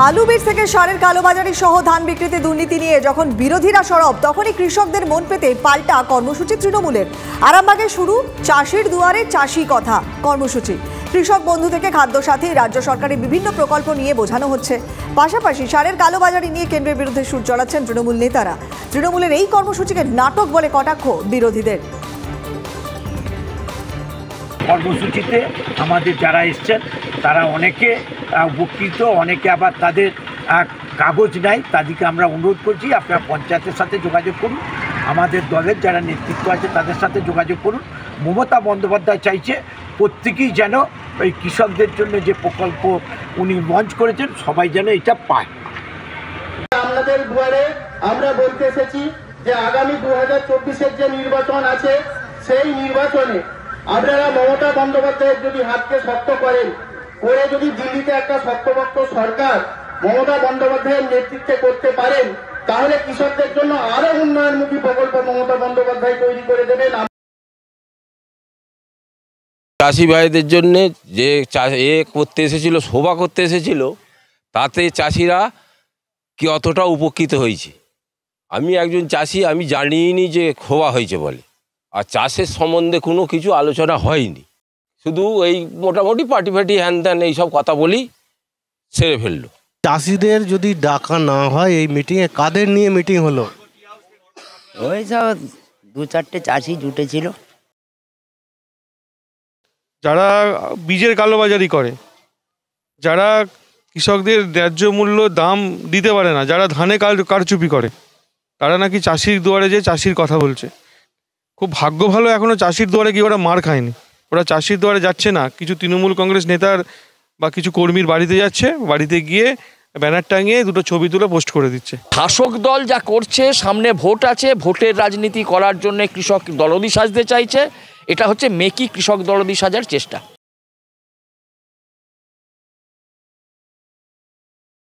আলু বীজ থেকে সারের কালোবাজারি সহ ধান বিক্রিতে দুর্নীতি নিয়ে যখন বিরোধীরা সরব তখনই কৃষকদের মন পেতে পাল্টা কর্মসূচি তৃণমূলের। আরামবাগে শুরু চাষির দুয়ারে চাষি কথা কর্মসূচি। কৃষক বন্ধু থেকে খাদ্য সাথী রাজ্য সরকারের বিভিন্ন প্রকল্প নিয়ে বোঝানো হচ্ছে। পাশাপাশি সারের কালোবাজারি নিয়ে কেন্দ্রের বিরুদ্ধে সুর চড়াচ্ছেন তৃণমূল নেতারা। তৃণমূলের এই কর্মসূচিকে নাটক বলে কটাক্ষ বিরোধীদের। কর্মসূচিতে আমাদের যারা এসছেন তারা অনেকে উপকৃত, অনেকে আবার তাদের কাগজ নাই। তাদেরকে আমরা অনুরোধ করছি আপনারা পঞ্চায়েতের সাথে যোগাযোগ করুন, আমাদের দলের যারা নেতৃত্ব আছে তাদের সাথে যোগাযোগ করুন। মমতা বন্দ্যোপাধ্যায় চাইছে প্রত্যেকেই যেন ওই কৃষকদের জন্য যে প্রকল্প উনি লঞ্চ করেছেন সবাই যেন এটা পায়। আপনাদের দুয়ারে আমরা বলতে এসেছি যে আগামী 2024-এর যে নির্বাচন আছে সেই নির্বাচনে আপনারা মমতা বন্দ্যোপাধ্যায়ের যদি হাতকে শক্ত করেন, করে যদি দিল্লিতে একটা শক্তপোক্ত সরকার মমতা বন্দ্যোপাধ্যায়ের নেতৃত্বে করতে পারেন, তাহলে কৃষকদের জন্য আরো উন্নয়নমুখী প্রকল্প মমতা বন্দ্যোপাধ্যায় তৈরি করে দেবেন। চাষি ভাইদের জন্য যে করতে এসেছিল, সভা করতে এসেছিল, তাতে চাষিরা কি অতটা উপকৃত হয়েছে? আমি একজন চাষি, আমি জানিনি যে খোয়া হয়েছে বলে। আর চাষের সম্বন্ধে কোনো কিছু আলোচনা হয়নি, শুধু এই মোটামুটি পার্টি ফাটি হ্যান ত্যান এইসব কথা বলি সেরে ফেললো। চাষিদের যদি ডাকা না হয় এই মিটিংয়ে, কাদের নিয়ে মিটিং হলো? ওই সব 2-4টে চাষি জুটেছিল যারা বীজের কালোবাজারি করে, যারা কৃষকদের ন্যায্য মূল্য দাম দিতে পারে না, যারা ধানে কারচুপি করে, তারা নাকি চাষির দুয়ারে যে চাষির কথা বলছে। খুব ভাগ্য ভালো এখনও চাষির দুয়ারে কি ওরা মার খায়নি। ওরা চাষির দুয়ারে যাচ্ছে না, কিছু তৃণমূল কংগ্রেস নেতার বা কিছু কর্মীর বাড়িতে যাচ্ছে, বাড়িতে গিয়ে ব্যানার টাঙিয়ে দুটো ছবি তুলে পোস্ট করে দিচ্ছে। শাসক দল যা করছে, সামনে ভোট আছে, ভোটের রাজনীতি করার জন্য কৃষক দরদি সাজতে চাইছে। এটা হচ্ছে মেকি কৃষক দরদি সাজার চেষ্টা।